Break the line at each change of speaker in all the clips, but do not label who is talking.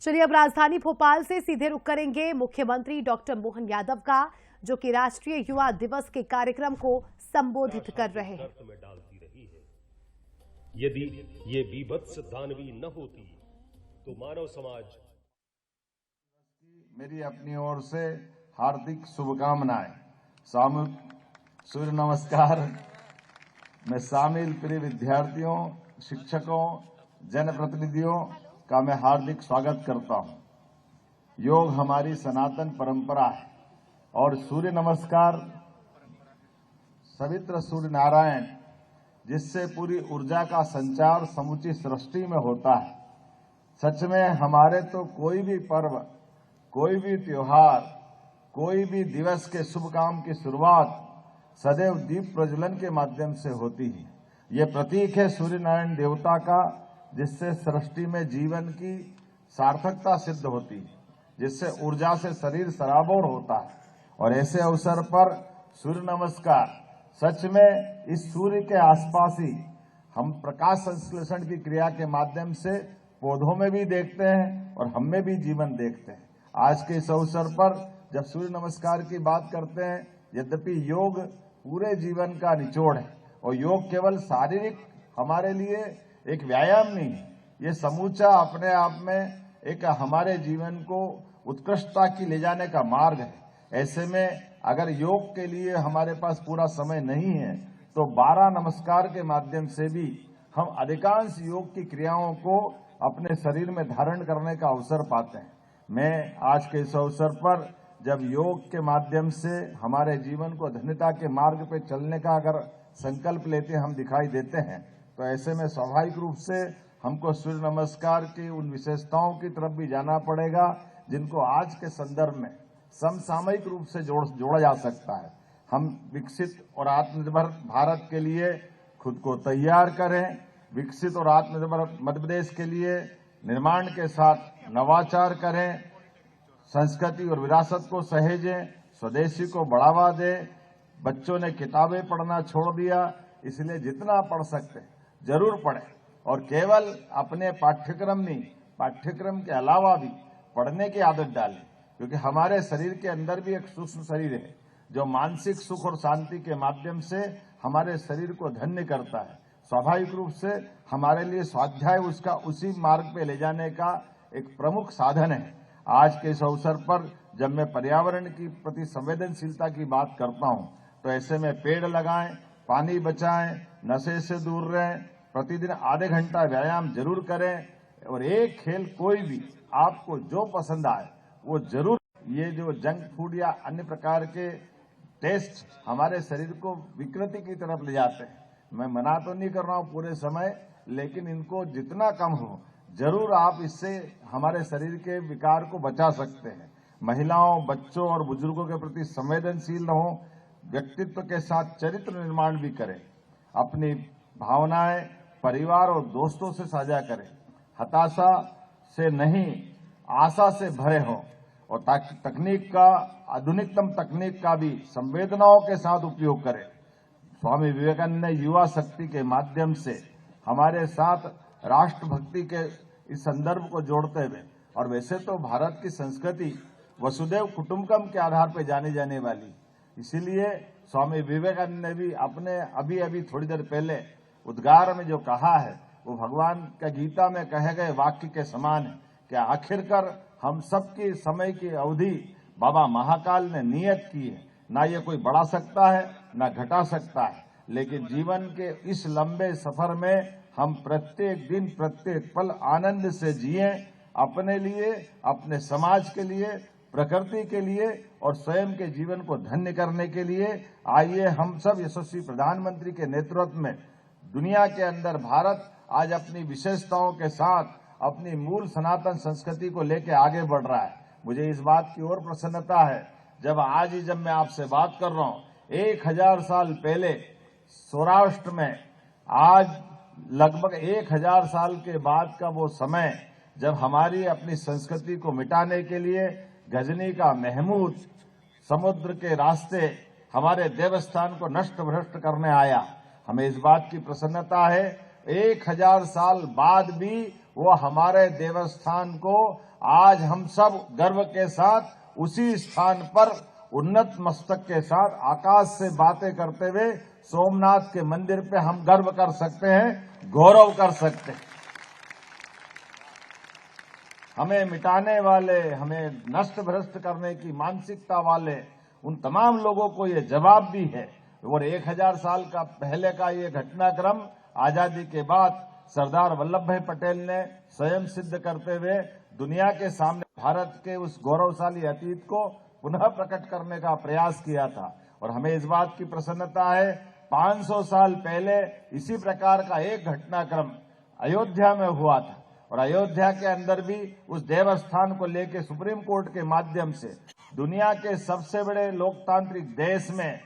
चलिए अब राजधानी भोपाल से सीधे रुख करेंगे मुख्यमंत्री डॉक्टर मोहन यादव का, जो कि राष्ट्रीय युवा दिवस के कार्यक्रम को संबोधित कर रहे हैं।
यदि ये बीभत्स दानवी न होती तो मानव समाज।
मेरी अपनी ओर से हार्दिक शुभकामनाएं। सामूहिक सूर्य नमस्कार में शामिल प्रिय विद्यार्थियों, शिक्षकों, जनप्रतिनिधियों का मैं हार्दिक स्वागत करता हूं। योग हमारी सनातन परंपरा है और सूर्य नमस्कार सवित्र सूर्य नारायण, जिससे पूरी ऊर्जा का संचार समूची सृष्टि में होता है। सच में हमारे तो कोई भी पर्व, कोई भी त्योहार, कोई भी दिवस के शुभ काम की शुरुआत सदैव दीप प्रज्वलन के माध्यम से होती है। ये प्रतीक है सूर्य नारायण देवता का, जिससे सृष्टि में जीवन की सार्थकता सिद्ध होती है, जिससे ऊर्जा से शरीर सराबोर होता है। और ऐसे अवसर पर सूर्य नमस्कार, सच में इस सूर्य के आसपास ही हम प्रकाश संश्लेषण की क्रिया के माध्यम से पौधों में भी देखते हैं और हम में भी जीवन देखते हैं। आज के इस अवसर पर जब सूर्य नमस्कार की बात करते हैं, यद्यपि योग पूरे जीवन का निचोड़ है और योग केवल शारीरिक हमारे लिए एक व्यायाम नहीं है, ये समूचा अपने आप में एक हमारे जीवन को उत्कृष्टता की ले जाने का मार्ग है। ऐसे में अगर योग के लिए हमारे पास पूरा समय नहीं है तो 12 नमस्कार के माध्यम से भी हम अधिकांश योग की क्रियाओं को अपने शरीर में धारण करने का अवसर पाते हैं। मैं आज के इस अवसर पर जब योग के माध्यम से हमारे जीवन को धन्यता के मार्ग पर चलने का अगर संकल्प लेते हम दिखाई देते हैं, तो ऐसे में स्वाभाविक रूप से हमको सूर्य नमस्कार की उन विशेषताओं की तरफ भी जाना पड़ेगा, जिनको आज के संदर्भ में समसामयिक रूप से जोड़ा जा सकता है। हम विकसित और आत्मनिर्भर भारत के लिए खुद को तैयार करें, विकसित और आत्मनिर्भर मध्य प्रदेश के लिए निर्माण के साथ नवाचार करें, संस्कृति और विरासत को सहेजें, स्वदेशी को बढ़ावा दें। बच्चों ने किताबें पढ़ना छोड़ दिया, इसलिए जितना पढ़ सकते हैं जरूर पढ़ें और केवल अपने पाठ्यक्रम नहीं, पाठ्यक्रम के अलावा भी पढ़ने की आदत डालें, क्योंकि हमारे शरीर के अंदर भी एक सूक्ष्म शरीर है जो मानसिक सुख और शांति के माध्यम से हमारे शरीर को धन्य करता है। स्वाभाविक रूप से हमारे लिए स्वाध्याय उसका उसी मार्ग पे ले जाने का एक प्रमुख साधन है। आज के इस अवसर पर जब मैं पर्यावरण की प्रति संवेदनशीलता की बात करता हूं, तो ऐसे में पेड़ लगाएं, पानी बचाएं, नशे से दूर रहें, प्रतिदिन आधे घंटा व्यायाम जरूर करें और एक खेल कोई भी आपको जो पसंद आए वो जरूर। ये जो जंक फूड या अन्य प्रकार के टेस्ट हमारे शरीर को विकृति की तरफ ले जाते हैं, मैं मना तो नहीं कर रहा हूं पूरे समय, लेकिन इनको जितना कम हो जरूर आप इससे हमारे शरीर के विकार को बचा सकते हैं। महिलाओं, बच्चों और बुजुर्गों के प्रति संवेदनशील रहें, व्यक्तित्व के साथ चरित्र निर्माण भी करें, अपनी भावनाएं परिवार और दोस्तों से साझा करें, हताशा से नहीं आशा से भरे हों और तकनीक का, आधुनिकतम तकनीक का भी संवेदनाओं के साथ उपयोग करें। स्वामी विवेकानंद ने युवा शक्ति के माध्यम से हमारे साथ राष्ट्रभक्ति के इस संदर्भ को जोड़ते हुए, और वैसे तो भारत की संस्कृति वसुदैव कुटुंबकम के आधार पर जानी जाने वाली, इसीलिए स्वामी विवेकानंद ने भी अपने अभी थोड़ी देर पहले उद्गार में जो कहा है वो भगवान का गीता में कहे गए वाक्य के समान है कि आखिरकार हम सबकी समय की अवधि बाबा महाकाल ने नियत की है, ना ये कोई बढ़ा सकता है ना घटा सकता है, लेकिन जीवन के इस लंबे सफर में हम प्रत्येक दिन प्रत्येक पल आनंद से जिए, अपने लिए, अपने समाज के लिए, प्रकृति के लिए और स्वयं के जीवन को धन्य करने के लिए। आइए हम सब यशस्वी प्रधानमंत्री के नेतृत्व में दुनिया के अंदर भारत आज अपनी विशेषताओं के साथ अपनी मूल सनातन संस्कृति को लेकर आगे बढ़ रहा है। मुझे इस बात की और प्रसन्नता है जब मैं आपसे बात कर रहा हूं, 1000 साल पहले सौराष्ट्र में, आज लगभग 1000 साल के बाद का वो समय जब हमारी अपनी संस्कृति को मिटाने के लिए गजनी का महमूद समुद्र के रास्ते हमारे देवस्थान को नष्ट भ्रष्ट करने आया। हमें इस बात की प्रसन्नता है 1000 साल बाद भी वो हमारे देवस्थान को आज हम सब गर्व के साथ उसी स्थान पर उन्नत मस्तक के साथ आकाश से बातें करते हुए सोमनाथ के मंदिर पे हम गर्व कर सकते हैं, गौरव कर सकते हैं। हमें मिटाने वाले, हमें नष्ट भ्रष्ट करने की मानसिकता वाले उन तमाम लोगों को ये जवाब भी है। और 1000 साल का पहले का ये घटनाक्रम आजादी के बाद सरदार वल्लभ भाई पटेल ने स्वयं सिद्ध करते हुए दुनिया के सामने भारत के उस गौरवशाली अतीत को पुनः प्रकट करने का प्रयास किया था। और हमें इस बात की प्रसन्नता है, 500 साल पहले इसी प्रकार का एक घटनाक्रम अयोध्या में हुआ था और अयोध्या के अंदर भी उस देवस्थान को लेकर सुप्रीम कोर्ट के माध्यम से दुनिया के सबसे बड़े लोकतांत्रिक देश में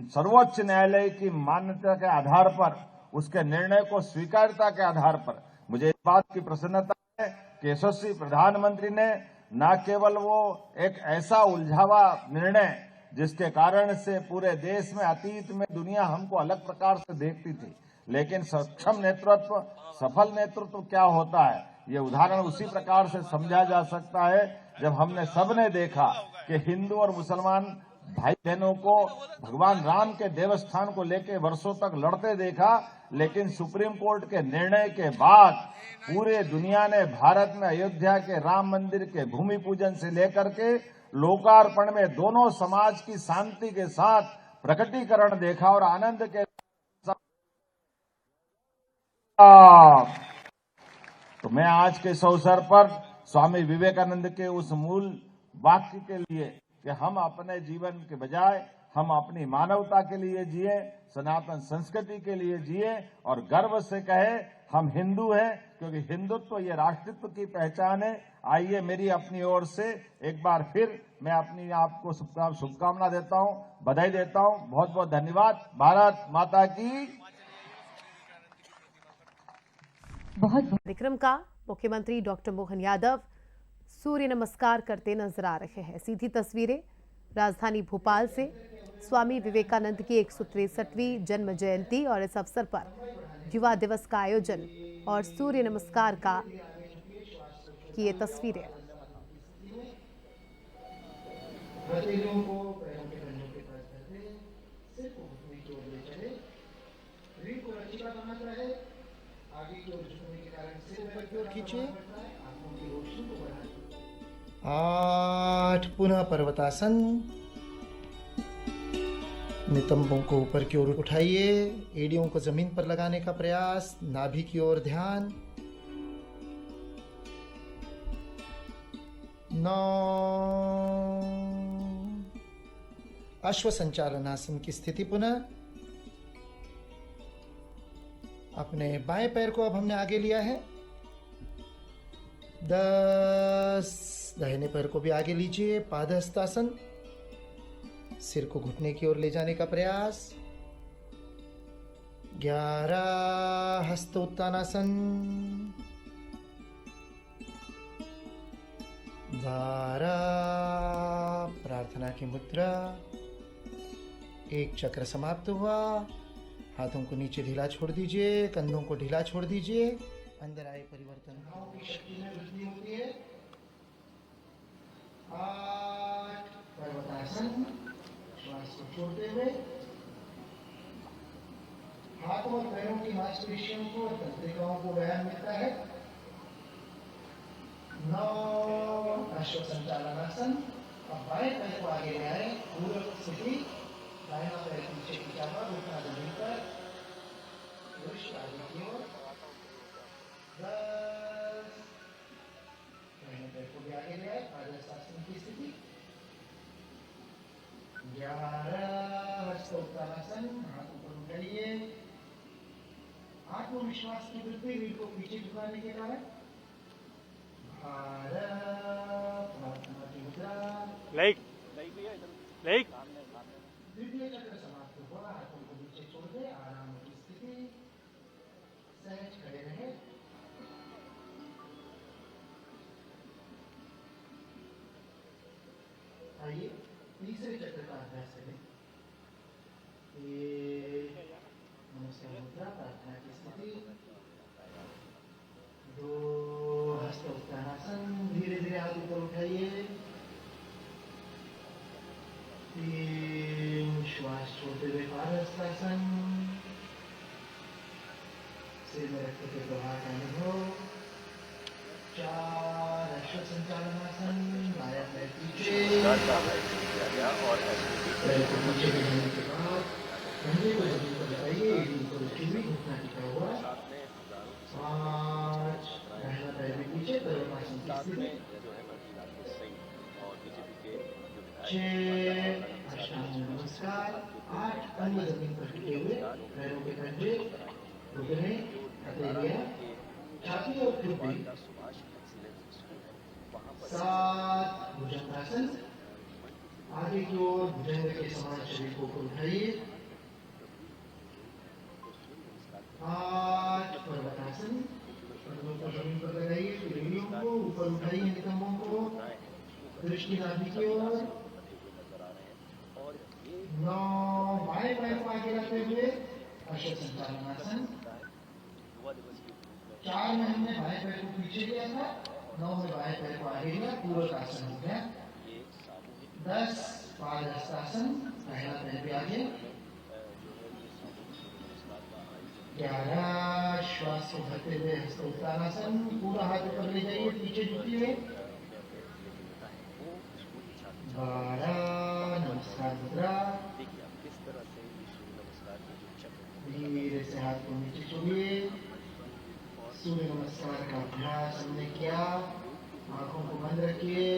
सर्वोच्च न्यायालय की मान्यता के आधार पर, उसके निर्णय को स्वीकारता के आधार पर मुझे इस बात की प्रसन्नता है कि यशस्वी प्रधानमंत्री ने न केवल वो एक ऐसा उलझावा निर्णय जिसके कारण से पूरे देश में अतीत में दुनिया हमको अलग प्रकार से देखती थी, लेकिन सक्षम नेतृत्व, सफल नेतृत्व क्या होता है, ये उदाहरण उसी प्रकार से समझा जा सकता है जब हमने सबने देखा कि हिंदू और मुसलमान भाई बहनों को भगवान राम के देवस्थान को लेकर वर्षों तक लड़ते देखा, लेकिन सुप्रीम कोर्ट के निर्णय के बाद पूरे दुनिया ने भारत में अयोध्या के राम मंदिर के भूमि पूजन से लेकर के लोकार्पण में दोनों समाज की शांति के साथ प्रकटीकरण देखा और आनंद के तो मैं आज के इस अवसर पर स्वामी विवेकानंद के उस मूल वाक्य के लिए कि हम अपने जीवन के बजाय हम अपनी मानवता के लिए जिए, सनातन संस्कृति के लिए जिए और गर्व से कहे हम हिंदू हैं, क्योंकि हिंदुत्व ये राष्ट्रत्व की पहचान है। आइए मेरी अपनी ओर से एक बार फिर मैं अपनी आपको शुभकामना देता हूं, बधाई देता हूं। बहुत बहुत धन्यवाद। भारत माता की।
कार्यक्रम का मुख्यमंत्री डॉक्टर मोहन यादव सूर्य नमस्कार करते नजर आ रहे हैं। सीधी तस्वीरें राजधानी भोपाल से स्वामी विवेकानंद की 163वीं जन्म जयंती और इस अवसर पर युवा दिवस का आयोजन और सूर्य नमस्कार की ये तस्वीरें।
आठ पुनः पर्वतासन। नितंबों को ऊपर की ओर उठाइए, एड़ियों को जमीन पर लगाने का प्रयास, नाभि की ओर ध्यान। 9 अश्व संचालनासन की स्थिति। पुनः अपने बाएं पैर को अब हमने आगे लिया है। 10 दाहिने पैर को भी आगे लीजिए, पादहस्तासन। सिर को घुटने की ओर ले जाने का प्रयास। 11 हस्तोत्तानासन। 12 प्रार्थना की मुद्रा। 1 चक्र समाप्त हुआ। हाथों को नीचे ढीला छोड़ दीजिए, कंधों को ढीला छोड़ दीजिए। अंदर आए परिवर्तन भाव की शक्ति में वृद्धि होती है। 8 पर्वतासन। श्वास को छोड़ते हुए हाथों और पैरों की मांसपेशियों को और तंत्रिकाओं को व्यायाम मिलता है। 9 अश्व संचालनासन। अब बाएं पैर को आगे ले आए, पूर्व स्थिति। दाहिना पैर पीछे खींचा हुआ, घुटना जमीन पर, दृष्टि आगे की ओर। 10 दाहिने पैर को भी आगे ले आए, पादहस्तासन की स्थिति। 11 हस्तोत्तानासन। हाथ ऊपर उठाइए। आत्मविश्वास की वृद्धि, रीढ़ को पीछे झुकाने के कारण। प्रार्थना की मुद्रा। द्वितीय चक्र समाप्त हुआ। हाथों को नीचे छोड़ दे, आराम की स्थिति। सहज खड़े रहे। आइए तीसरे चक्र का अभ्यास करें। नमस्कार मुद्रा, प्रार्थना की स्थिति। 2 3 श्वास छोड़ते हुए पारस्तासन, सिर में रक्त के प्रवाह का अनुभव। 4 अश्व संचालनासन, बायां पैर पीछे, पैर को पीछे गिराने के बाद कंधे को जमीन पर लगाइए, एड़ी ऊपर उठी हुई, घुटना टिका हुआ। 5 दाहिना पैर भी पीछे, तरुणासन की स्थिति। 6 अष्टांग नमस्कार। 8 अंग जमीन पर टिके हुए, पैरों के पंजे, घुटने, हथेलियां, छाती और ठुड्डी। 7 भुजंगासन, आगे की ओर भुजंग के समान शरीर को ऊपर उठाइए। 8 पर्वतासन, कदमों को जमीन पर लगाइए, एड़ियों को ऊपर उठाइए, नितंबों को दृष्टि नाभि की ओर। 9 बाएं पैर को आगे रखते हुए अश्व संचालनासन। 4 में हमने बाएं पैर को पीछे लिया था, 9 में बाएं पैर को आगे लिया, पूर्वकासन हो गया। 10 पादहस्तासन, दाहिना पैर भी आगे। 11 श्वास को भरते हुए हस्त उत्तानासन, पूरा हाथ ऊपर ले जाइए, पीछे झुकी हुए। 12 नमस्कार मुद्रा, धीरे से हाथ को नीचे छोड़िए। सूर्य नमस्कार का अभ्यास हमने किया। आंखों को बंद रखिए,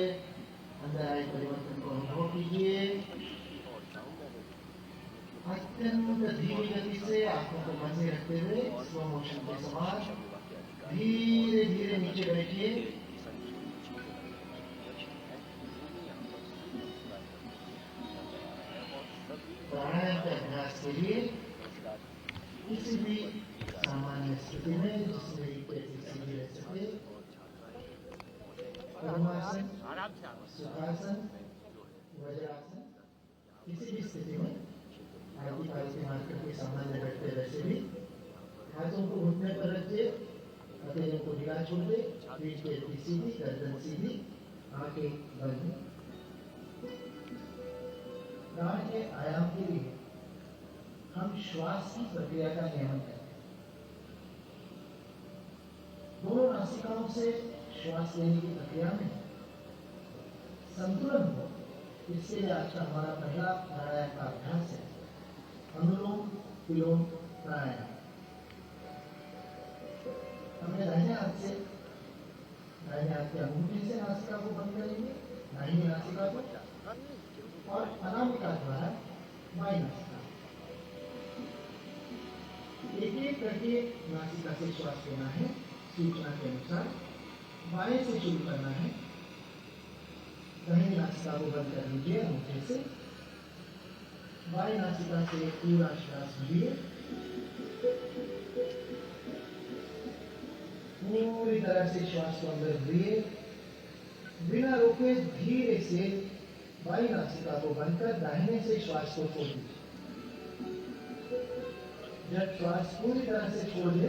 अंदर आए परिवर्तन को अनुभव कीजिए। अत्यंत धीमी गति से आंखों को बंद में रखते हुए स्लो मोशन के समान धीरे धीरे नीचे बैठिए। प्राणायाम के अभ्यास के लिए किसी भी सामान्य स्थिति में जिसमें सीधी रह सके, पद्मासन, सुखासन, वज्रासन, किसी भी स्थिति में आदि पालती मार करके सामान्य बैठते वैसे भी हाथों को घुटने पर रखिए, हथेलियों को ढीला छोड़ दे, पीठ की हड्डी सीधी, गर्दन सीधी, आंखें बंद। प्राण के आयाम के लिए हम श्वास की प्रक्रिया का नियमन करते हैं। दोनों नासिकाओं से श्वास लेने की प्रक्रिया में संतुलन हो, इसके लिए आज का हमारा पहला प्राणायाम का अभ्यास है अनुलोम विलोम प्राणायाम। हमने दाहिने हाथ के अंगूठे से नासिका को बंद करेंगे, दाहिनी नासिका को, और अनामिका द्वारा बाई नासिका। एक एक करके नासिका से श्वास लेना है। सूचना के अनुसार बाएं से शुरू करना है। दाहिनी नासिका को बंद कर लीजिए अंगूठे से। बाएं नासिका से पूरा श्वास भरिए। पूरी तरह से श्वास को अंदर भरिए, बिना रोके धीरे से बाईं नासिका को बंद कर दाहिने से श्वास को छोड़ दीजिए। जब श्वास पूरी तरह से छोड़ दे,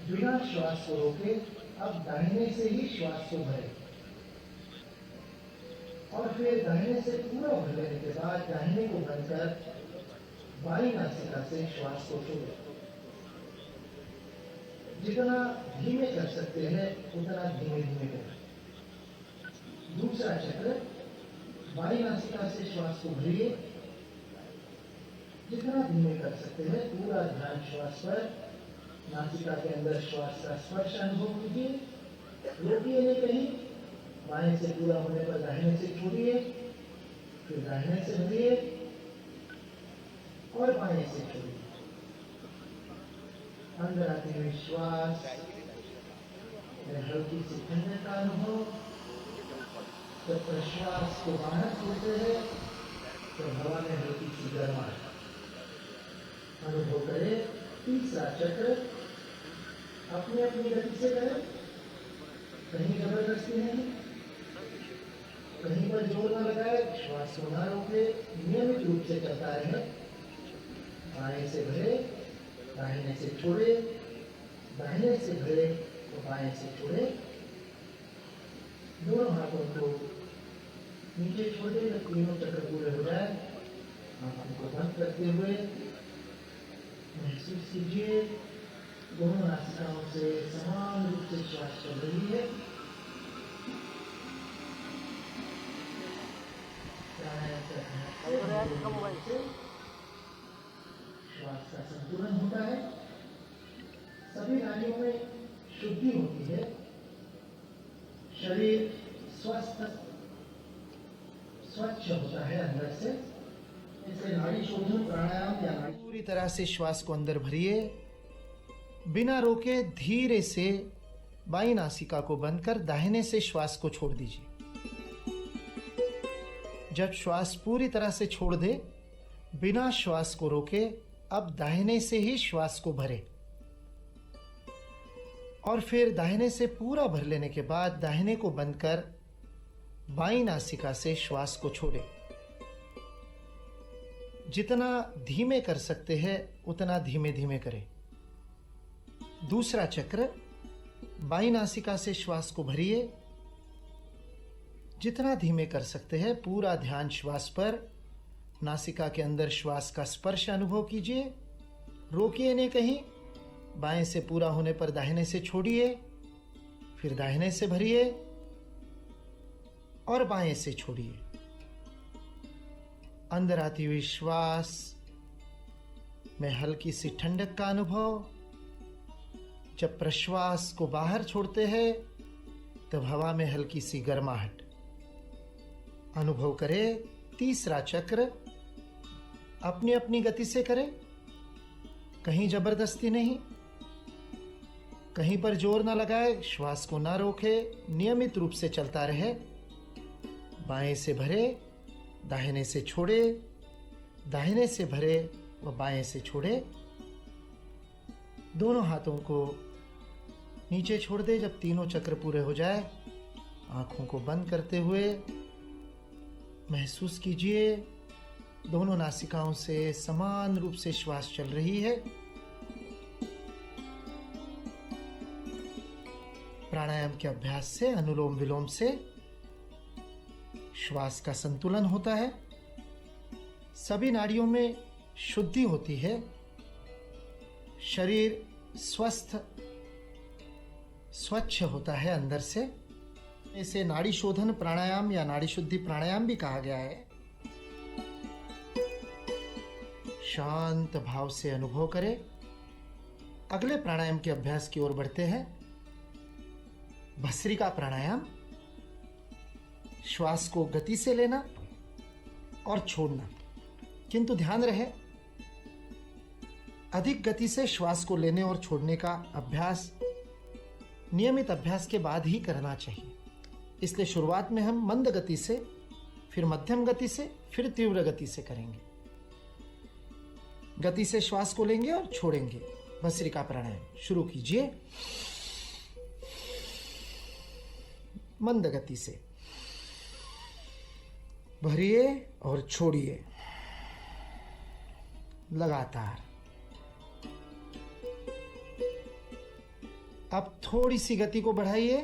बिना श्वास को रोके अब दाहिने से ही श्वास को भरे, और फिर दाहिने से पूरा भर लेने के बाद दाहिने को बंद कर बाईं नासिका से श्वास को छोड़े। जितना धीमे कर सकते हैं उतना धीमे धीमे करें। दूसरा चक्र, बाईं नासिका से श्वास को भरिए, जितना धीमे कर सकते हैं पूरा ध्यान श्वास पर। नासिका के अंदर श्वास का स्पर्श अनुभव कीजिए, रोकिए नहीं कहीं। बाएं से पूरा होने पर दाहिने से छोड़िए, फिर दाहिने से भरिए और बाएं से छोड़िए। अंदर आते हुए श्वास में हल्की सी ठंडक का अनुभव। जब प्रश्वास को बाहर छोड़ते हैं तो हवा में हल्की सी गर्माहट अनुभव करें। तीसरा चक्र अपनी अपनी गति से करें, कहीं जबरदस्ती नहीं, कहीं पर जोर न लगाए, श्वास को न रोके, नियमित रूप से करता रहे। बाएं से भरे, दाहिने से छोड़े, दाहिने से भरे तो बाएं से छोड़े। दोनों हाथों को नीचे छोड़ दे, जब तीनों चक्र पूरे हो जाए आंखों को बंद करते हुए महसूस कीजिए दोनों नासिकाओं से समान रूप से श्वास चल रही है। श्वास का संतुलन होता है, सभी नाड़ियों में शुद्धि होती है, शरीर स्वस्थ स्वच्छ होता है अंदर से। इसलिए नाड़ी शोधन प्राणायाम या नाड़ी पूरी तरह से श्वास को अंदर भरिए, बिना रोके धीरे से बाईं नासिका को बंद कर दाहिने से श्वास को छोड़ दीजिए। जब श्वास पूरी तरह से छोड़ दे, बिना श्वास को रोके अब दाहिने से ही श्वास को भरे और फिर दाहिने से पूरा भर लेने के बाद दाहिने को बंद कर बाईं नासिका से श्वास को छोड़े। जितना धीमे कर सकते हैं उतना धीमे धीमे करें। दूसरा चक्र, बाईं नासिका से श्वास को भरिए, जितना धीमे कर सकते हैं पूरा ध्यान श्वास पर। नासिका के अंदर श्वास का स्पर्श अनुभव कीजिए, रोकिए नहीं कहीं। बाएं से पूरा होने पर दाहिने से छोड़िए, फिर दाहिने से भरिए और बाएं से छोड़िए। अंदर आती हुई श्वास में हल्की सी ठंडक का अनुभव। जब प्रश्वास को बाहर छोड़ते हैं तब हवा में हल्की सी गर्माहट अनुभव करें। तीसरा चक्र अपनी अपनी गति से करें, कहीं जबरदस्ती नहीं, कहीं पर जोर ना लगाए, श्वास को ना रोके, नियमित रूप से चलता रहे। बाएं से भरे, दाहिने से छोड़े, दाहिने से भरे व बाएं से छोड़े। दोनों हाथों को नीचे छोड़ दे। जब तीनों चक्र पूरे हो जाए, आंखों को बंद करते हुए महसूस कीजिए दोनों नासिकाओं से समान रूप से श्वास चल रही है। प्राणायाम के अभ्यास से, अनुलोम विलोम से श्वास का संतुलन होता है, सभी नाड़ियों में शुद्धि होती है, शरीर स्वस्थ स्वच्छ होता है अंदर से। इसे नाड़ी शोधन प्राणायाम या नाड़ी शुद्धि प्राणायाम भी कहा गया है। शांत भाव से अनुभव करें। अगले प्राणायाम के अभ्यास की ओर बढ़ते हैं। भस्त्रिका प्राणायाम, श्वास को गति से लेना और छोड़ना, किंतु ध्यान रहे अधिक गति से श्वास को लेने और छोड़ने का अभ्यास नियमित अभ्यास के बाद ही करना चाहिए। इसलिए शुरुआत में हम मंद गति से, फिर मध्यम गति से, फिर तीव्र गति से करेंगे। गति से श्वास को लेंगे और छोड़ेंगे। भस्त्रिका प्राणायाम शुरू कीजिए मंद गति से, भरिए और छोड़िए लगातार। अब थोड़ी सी गति को बढ़ाइए,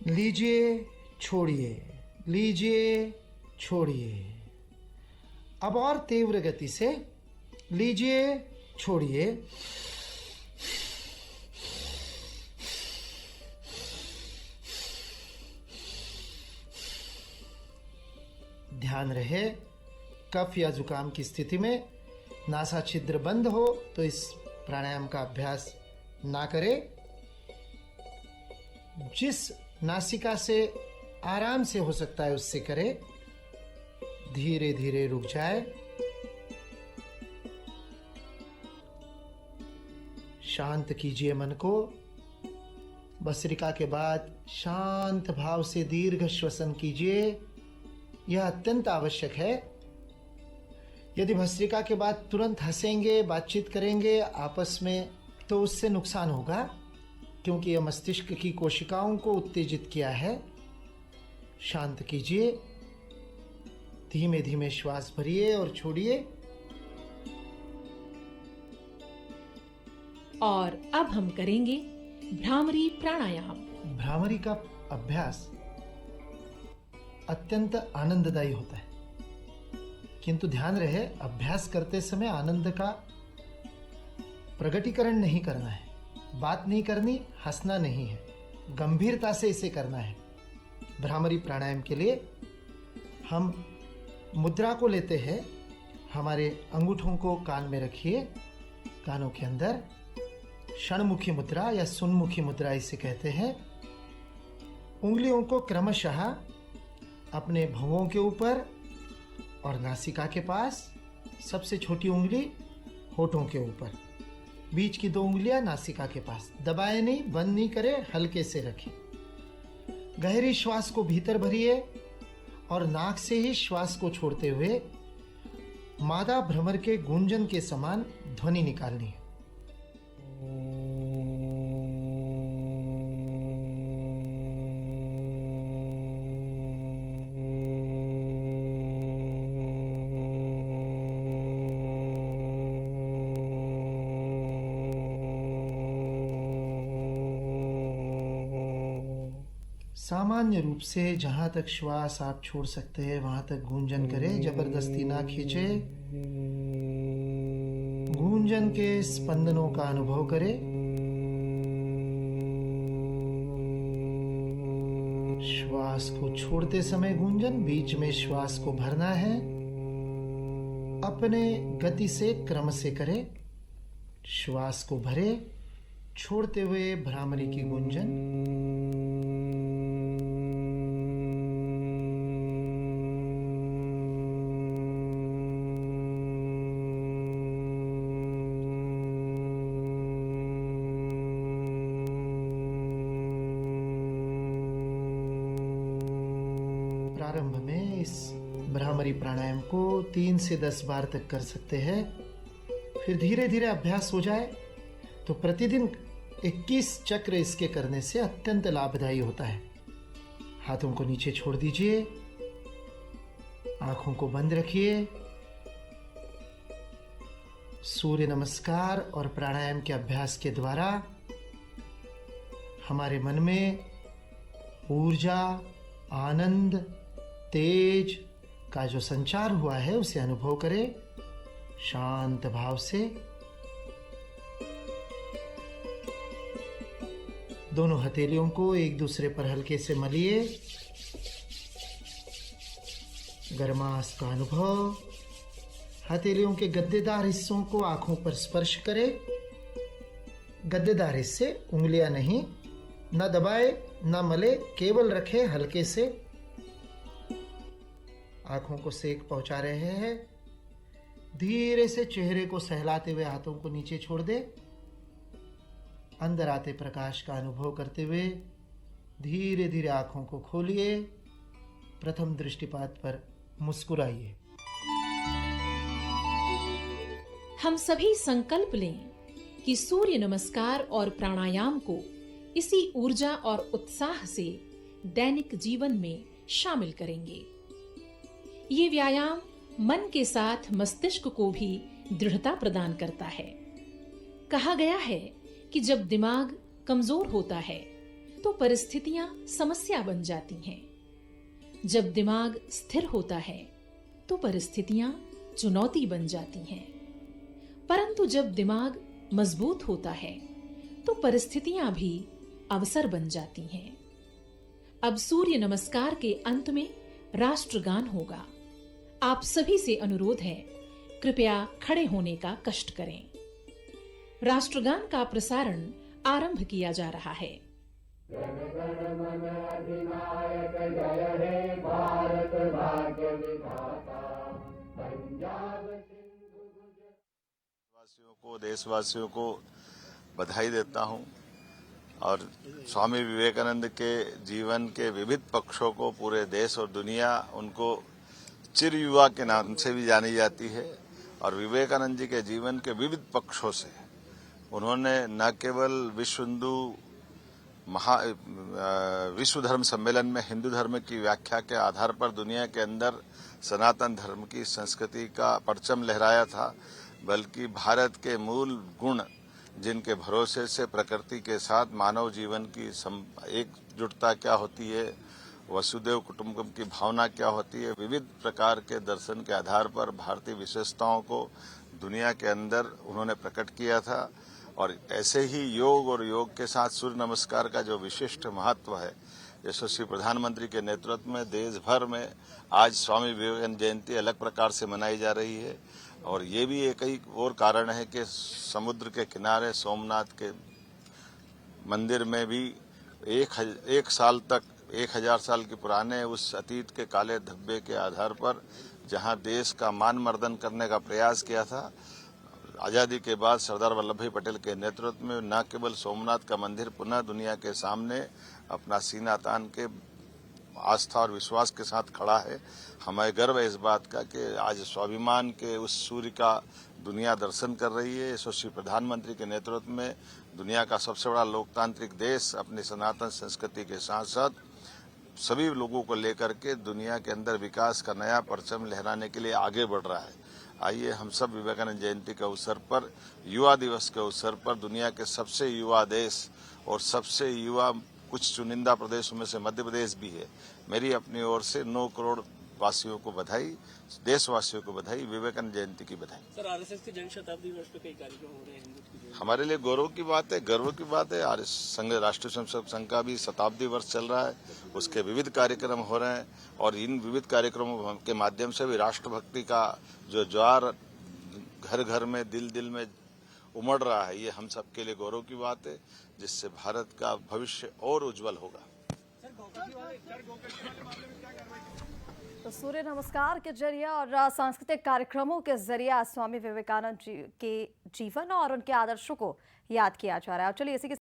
लीजिए छोड़िए, लीजिए छोड़िए। अब और तीव्र गति से लीजिए छोड़िए। ध्यान रहे कफ या जुकाम की स्थिति में नासा छिद्र बंद हो तो इस प्राणायाम का अभ्यास ना करें। जिस नासिका से आराम से हो सकता है उससे करें। धीरे धीरे रुक जाए, शांत कीजिए मन को। भस्त्रिका के बाद शांत भाव से दीर्घ श्वसन कीजिए, यह अत्यंत आवश्यक है। यदि भस्त्रिका के बाद तुरंत हंसेंगे, बातचीत करेंगे आपस में, तो उससे नुकसान होगा, क्योंकि यह मस्तिष्क की कोशिकाओं को उत्तेजित किया है। शांत कीजिए, धीमे धीमे श्वास भरिए और छोड़िए।
और अब हम करेंगे भ्रामरी प्राणायाम।
भ्रामरी का अभ्यास अत्यंत आनंददायी होता है, किंतु ध्यान रहे अभ्यास करते समय आनंद का प्रगटीकरण नहीं करना है, बात नहीं करनी, हंसना नहीं है, गंभीरता से इसे करना है। भ्रामरी प्राणायाम के लिए हम मुद्रा को लेते हैं, हमारे अंगूठों को कान में रखिए, कानों के अंदर षणमुखी मुद्रा या सुनमुखी मुद्रा इसे कहते हैं। उंगलियों को क्रमशः अपने भौहों के ऊपर और नासिका के पास, सबसे छोटी उंगली होठों के ऊपर, बीच की 2 उंगलियां नासिका के पास, दबाए नहीं, बंद नहीं करें, हल्के से रखें। गहरी श्वास को भीतर भरिए और नाक से ही श्वास को छोड़ते हुए मादा भ्रमर के गूंजन के समान ध्वनि निकालनी है। सामान्य रूप से जहां तक श्वास आप छोड़ सकते हैं वहां तक गूंजन करें, जबरदस्ती ना खींचे। गूंजन के स्पंदनों का अनुभव करें। श्वास को छोड़ते समय गूंजन, बीच में श्वास को भरना है। अपने गति से क्रम से करें। श्वास को भरे, छोड़ते हुए भ्रामरी की गूंजन। प्रारंभ में इस भ्रामरी प्राणायाम को 3 से 10 बार तक कर सकते हैं। फिर धीरे धीरे अभ्यास हो जाए तो प्रतिदिन 21 चक्र इसके करने से अत्यंत लाभदायी होता है। हाथों को नीचे छोड़ दीजिए, आंखों को बंद रखिए। सूर्य नमस्कार और प्राणायाम के अभ्यास के द्वारा हमारे मन में ऊर्जा, आनंद, तेज का जो संचार हुआ है उसे अनुभव करें शांत भाव से। दोनों हथेलियों को एक दूसरे पर हल्के से मलिए। गर्माश का अनुभव। हथेलियों के गद्देदार हिस्सों को आंखों पर स्पर्श करें। गद्देदार हिस्से उंगलियां नहीं, न दबाए न मले, केवल रखें हल्के से। आंखों को सेक पहुंचा रहे हैं। धीरे से चेहरे को सहलाते हुए हाथों को नीचे छोड़ दे। अंदर आते प्रकाश का अनुभव करते हुए धीरे धीरे आंखों को खोलिए। प्रथम दृष्टिपात पर मुस्कुराइए।
हम सभी संकल्प लें कि सूर्य नमस्कार और प्राणायाम को इसी ऊर्जा और उत्साह से दैनिक जीवन में शामिल करेंगे। ये व्यायाम मन के साथ मस्तिष्क को भी दृढ़ता प्रदान करता है। कहा गया है कि जब दिमाग कमजोर होता है तो परिस्थितियां समस्या बन जाती हैं। जब दिमाग स्थिर होता है तो परिस्थितियां चुनौती बन जाती हैं। परंतु जब दिमाग मजबूत होता है तो परिस्थितियां भी अवसर बन जाती हैं। अब सूर्य नमस्कार के अंत में राष्ट्रगान होगा। आप सभी से अनुरोध है, कृपया खड़े होने का कष्ट करें। राष्ट्रगान का प्रसारण आरंभ किया जा रहा है।
देशवासियों को बधाई देता हूं और स्वामी विवेकानंद के जीवन के विविध पक्षों को पूरे देश और दुनिया उनको चिर युवा के नाम से भी जानी जाती है। और विवेकानंद जी के जीवन के विविध पक्षों से उन्होंने न केवल विश्व धर्म सम्मेलन में हिंदू धर्म की व्याख्या के आधार पर दुनिया के अंदर सनातन धर्म की संस्कृति का परचम लहराया था, बल्कि भारत के मूल गुण
जिनके भरोसे से प्रकृति के साथ मानव जीवन की एकजुटता क्या होती है, वसुदेव कुटुंबकम की भावना क्या होती है, विविध प्रकार के दर्शन के आधार पर भारतीय विशेषताओं को दुनिया के अंदर उन्होंने प्रकट किया था। और ऐसे ही योग और योग के साथ सूर्य नमस्कार का जो विशिष्ट महत्व है, यशस्वी प्रधानमंत्री के नेतृत्व में देश भर में आज स्वामी विवेकानंद जयंती अलग प्रकार से मनाई जा रही है। और ये भी एक ही और कारण है कि समुद्र के किनारे सोमनाथ के मंदिर में भी एक साल तक 1000 साल के पुराने उस अतीत के काले धब्बे के आधार पर जहां देश का मान मर्दन करने का प्रयास किया था, आजादी के बाद सरदार वल्लभ भाई पटेल के नेतृत्व में न केवल सोमनाथ का मंदिर पुनः दुनिया के सामने अपना सीना तान के आस्था और विश्वास के साथ खड़ा है। हमें गर्व है इस बात का कि आज स्वाभिमान के उस सूर्य का दुनिया दर्शन कर रही है। यशस्वी प्रधानमंत्री के नेतृत्व में दुनिया का सबसे बड़ा लोकतांत्रिक देश अपनी सनातन संस्कृति के साथ साथ सभी लोगों को लेकर के दुनिया के अंदर विकास का नया परचम लहराने के लिए आगे बढ़ रहा है। आइए हम सब विवेकानंद जयंती के अवसर पर, युवा दिवस के अवसर पर दुनिया के सबसे युवा देश और सबसे युवा कुछ चुनिंदा प्रदेशों में से मध्य प्रदेश भी है, मेरी अपनी ओर से 9 करोड़ वासियों को बधाई, देशवासियों को बधाई, विवेकानंद जयंती की बधाई।
सर, आरएसएस के जन शताब्दी वर्ष पे कई कार्यक्रम हो रहे हैं हिंदू की जयंती।
हमारे लिए गौरव की बात है, गर्व की बात है। संघ राष्ट्रीय स्वयंसेवक संघ का भी शताब्दी वर्ष चल रहा है, उसके विविध कार्यक्रम हो रहे हैं और इन विविध कार्यक्रमों के माध्यम से भी राष्ट्रभक्ति का जो ज्वार घर घर में दिल दिल में उमड़ रहा है, ये हम सबके लिए गौरव की बात है, जिससे भारत का भविष्य और उज्जवल होगा।
तो सूर्य नमस्कार के जरिए और सांस्कृतिक कार्यक्रमों के जरिए स्वामी विवेकानंद जी के जीवन और उनके आदर्शों को याद किया जा रहा है। चलिए इसी के